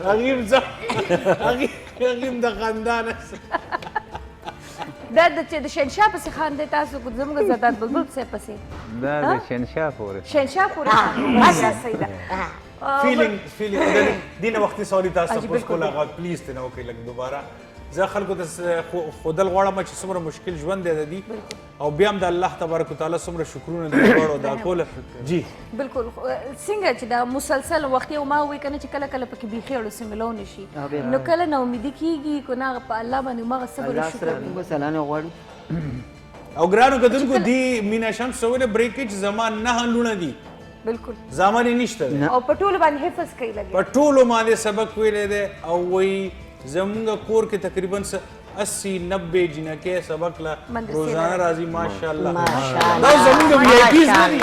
هغیم د خاندان دا د چې د شهنشاه پسې خاندې تاسو زموږ زرداد بلبل پسې پسې دا د شهنشاه پورې شهنشاه پورې خاندې صحیح ده فیلینګ دینه وختي سوالي تاسو تاسو کوله غواړم پلیز ته نو کې لګ دوباره زه خلکو ته خودل غواړم چې څومره مشکل ژوند دی د دې او بیا هم د الله تبارک وتعالى څومره شکرونه دي غواړو دا کوله جی بالکل څنګه چې دا مسلسل وختي او ما وایي کنه چې کله کله پکې بیخي اړو سیملو نشي نو کله نو امیدي کیږي کو نه په الله باندې ما صبر او شکر مثلا غواړو او ګرانو کتونکو دی مینا شمس سویل بریکج زمان نه لونه دي بالکل زمان نشته او په ټول باندې حفظ کوي لګي په ټول باندې سبق ویلې ده او وی زمونږ کور کې تقریبا 80-90 جنکې سبق لا روزانه راځي ماشاءالله دا زمونږ وی آی پیز نه دي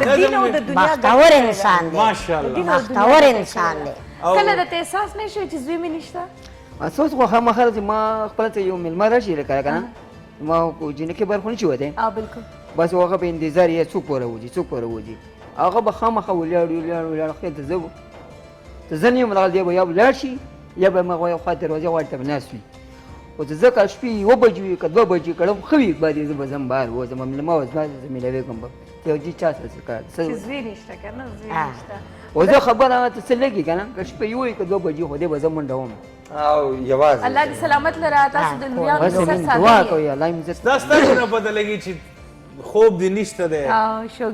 د دین او د دنیا بختور انسان دی ماشاءالله بختور انسان دی کله د احساس نشي چې زوی مې نشته افسوس خو خامخا چې ما خپل ته یو مېلمه راشي لکه کنه ما جنکې برخونه چې وته بالکل بس هغه په انتظار یې څوک پوره وځي هغه به خامخا ولاړ خو ته زه ځنې ملغل دی یا ولاړ شي یا به مغه خو دروازه غوړ ته ناس وي او زه کا شپې 2 بجې که 2 بجې کړم خو وي بعد زه به زم بار و زم ملما و زما زميلوي کوم ته جی چا څه کار زوی نشته کنه زوی نشته او زه خبره ته څه لګي کنه که شپې یو که 2 بجې خو دې به زم منډوم او یوازې الله دې سلامت لره تاسو د لویانو بس سره من ساتي دعا کوي الله یې عزت تاسو نه پته لګي چې خوب دې نشته ده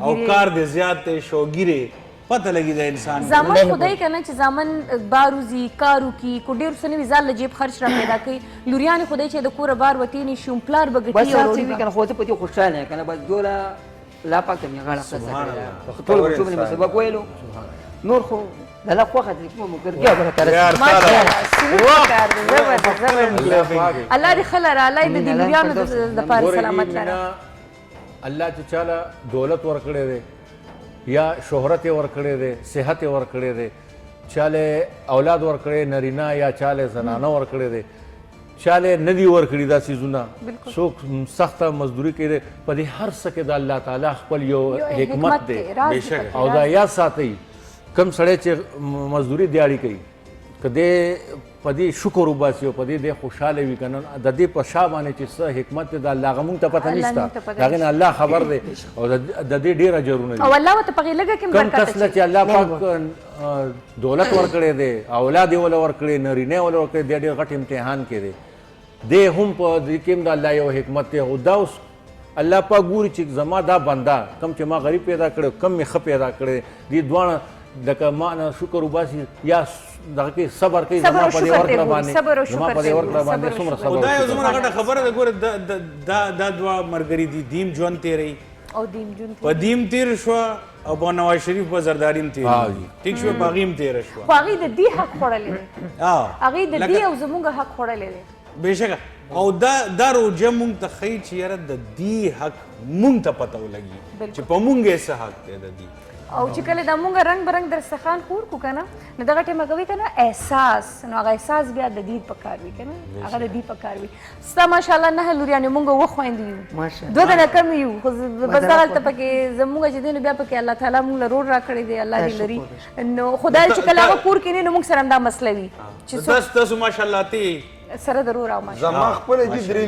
او کار دې زیات دی شوګیره پته لګي د انسان زامن خدای کنه چې زامن باروزی کارو کی کو ډیر سنوي ځل جیب خرچ را پیدا کوي لوریان خدای چې د کور بار وتی نه شوم پلار بغټي بس هغه کنه خو ته پتی خوشاله کنه بس دوله لا پاک نه غاړه سبحان الله ټول ټول به سبق ویلو نور خو د لا خوخه دې کوم ګرګیا برکات الله دې خلر الله دې لوریان د پاره سلامت لره الله چې چاله دولت ورکړي دي یا شهرت ورکړي دي صحت ورکړي دي چاله اولاد ورکړي نرینا یا چاله زنانه ورکړي دي چاله ندی ورکړي دا سيزونه څوک سخت مزدوري کوي په دې هر څه کې د الله تعالی خپل یو حکمت دی او دا یا ساتي کم سړی چې مزدوري دیاړي کوي کده پدې شکر وباسي او پدې د خوشاله وي کنه د دې په شا باندې چې څه حکمت د الله غمون ته پته نشته داغه الله خبر دی او د دې ډیر اجرونه دي او الله وت په لګه کې کم کسله چې الله پاک دولت ورکړي دي اولاد ول ورکړي نرینه ول ورکړي د ډیر غټ امتحان کې دي د هم په دې کې د الله یو حکمت ته او دا اوس الله پاک ګوري چې زما دا بندا کم چې ما غریب پیدا کړ کم می خ پیدا کړ دي دوه دغه معنا شکر وباسي یا دغه کې صبر کوي زما په دې ورکړه باندې زما په دې ورکړه باندې څومره صبر خدای زما غټه خبره ده ګوره دا دوا مرګري دي دیم ژوند تیرې او دیم ژوند په دیم تیر شو او په نواز شریف په زرداریم تیر ټیک شو باغیم تیر شو خو هغه د دې حق خورلې هغه د دې او زموږ حق خورلې بهشکه او دا روجه مونږ ته خی چې یاره د دې حق مونږ ته پته ولګي چې په مونږ یې څه حق دی د دې او چې کله د مونږ رنگ برنګ درستخان خور کو کنه نو دغه ټیمه کوي کنه احساس نو هغه احساس بیا د دې پکار وی کنه هغه د دې پکار وی ستا ماشاءالله نه لوريانه مونږ وخويند یو ماشاءالله دوه نه کم یو خو بس دغه ته پکې زموږ چې دین بیا پکې الله تعالی مونږ له روډ را کړی دی الله دې لري نو خدای چې کله هغه پور کینې نو مونږ سره دا مسله وی چې تاسو ماشاءالله ته سره ضرور او ماشاءالله زما خپل دې درې